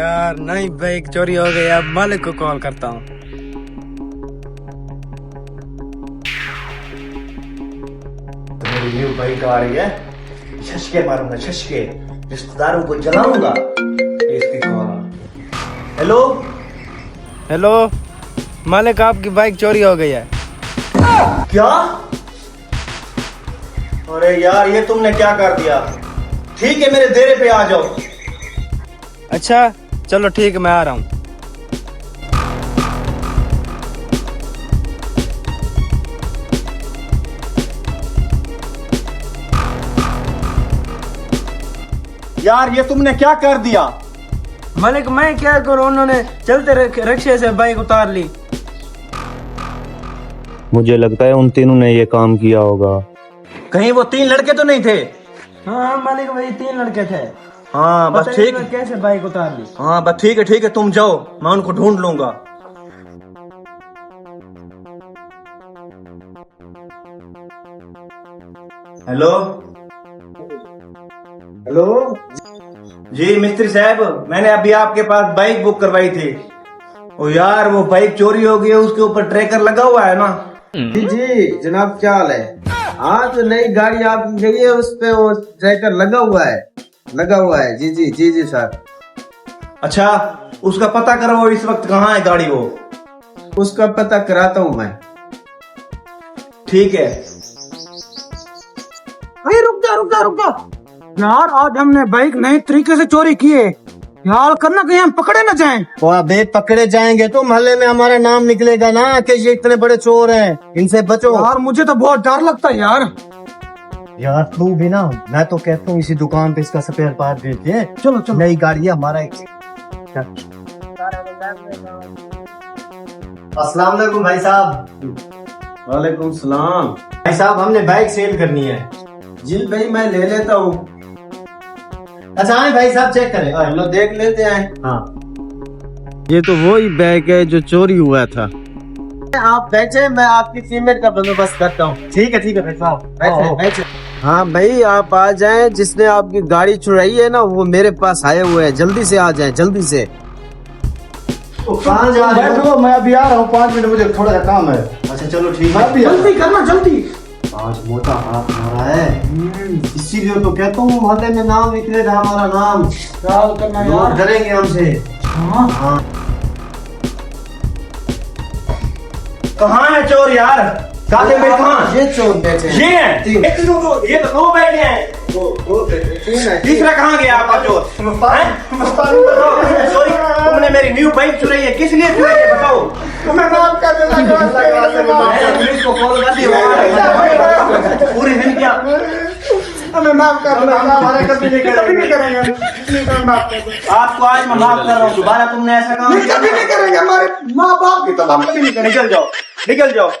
यार नहीं, बाइक चोरी हो गई। अब मालिक को कॉल करता हूँ। तो मेरी न्यू बाइक आ रही है, छशके मारूंगा, छशके रिश्तेदारों को जलाऊंगा। इसकी कॉल। हेलो हेलो मालिक, आपकी बाइक चोरी हो गई है। क्या? अरे यार ये तुमने क्या कर दिया? ठीक है मेरे डेरे पे आ जाओ। अच्छा चलो ठीक है, मैं आ रहा हूँ। यार ये तुमने क्या कर दिया? मालिक मैं क्या करूँ, उन्होंने चलते रिक्शे से बाइक उतार ली। मुझे लगता है उन तीनों ने ये काम किया होगा। कहीं वो 3 लड़के तो नहीं थे? हाँ मालिक, वही 3 लड़के थे। हाँ बस पता ठीक। नहीं कैसे बाइक उतार ली। हाँ बस ठीक है तुम जाओ, मैं उनको ढूंढ लूंगा। हेलो हेलो जी मिस्त्री साहब, मैंने अभी आपके पास बाइक बुक करवाई थी। ओ यार वो बाइक चोरी हो गई है, उसके ऊपर ट्रैकर लगा हुआ है ना। जी जी जनाब, क्या हाल है? हाँ तो नई गाड़ी आपकी गई है, उस पे वो ट्रैकर लगा हुआ है। जी जी जी जी सर। अच्छा उसका पता करो, वो इस वक्त कहाँ है गाड़ी? वो उसका पता कराता हूँ मैं। ठीक है। अरे रुक जा यार, आज हमने बाइक नए तरीके से चोरी की है यार, करना कहीं हम पकड़े न जाएं। वो अबे पकड़े जाएंगे तो मोहल्ले में हमारा नाम निकलेगा ना कि ये इतने बड़े चोर हैं, इनसे बचो। यार मुझे तो बहुत डर लगता है यार। यार तू भी ना, मैं तो कहता हूँ इसी दुकान पे इसका स्पेयर पार्ट देते हैं। चलो चलो। नई गाड़ी है हमारा। अस्सलाम वालेकुम भाई साहब। वालेकुम सलाम। भाई साहब हमने बाइक सेल करनी है। जी भाई मैं ले लेता हूँ। अच्छा आए भाई साहब, चेक करें। लो देख लेते हैं। हाँ ये तो वही बैग है जो चोरी हुआ था। आप बैठे, मैं आपकी पेमेंट का बंदोबस्त करता हूँ। ठीक है भाई साहब, बैठे। हाँ भाई आप आ जाएं, जिसने आपकी गाड़ी चुराई है ना वो मेरे पास आए हुए हैं, जल्दी से आ जाएं, जल्दी से। कहाँ जा रहे हो? मैं अभी आ रहा हूँ, 5 मिनट, मुझे थोड़ा सा काम है। अच्छा चलो ठीक है। जल्दी करना, जल्दी। आज मोटा हाथ मारा है, इसीलिए तो कहता हूँ मोहल्ले में नाम निकलेगा हमारा नाम। करना लोग डरेंगे हमसे। हाँ कहाँ है चोर यार? काले में कहाँ? ये चोर बैठे हैं। ये है। ये तो 2 बैठे हैं। तीसरा कहाँ गया आपका चोर? सॉरी, तुमने मेरी न्यू बाइक चुराई है, किस लिए चुराई है बताओ? तुम्हें माफ कर देना। पुलिस को कॉल कर दिया। पूरे दिन क्या? हमें माफ कर देना, हमारा कभी नहीं करेंगे। माफ कर दो। आपको आज मैं माफ कर रहा हूँ, दोबारा तुमने ऐसा काम नहीं, कभी नहीं करेंगे। हमारे माँ बाप की तो हम कभी नहीं करेंगे। निकल जाओ।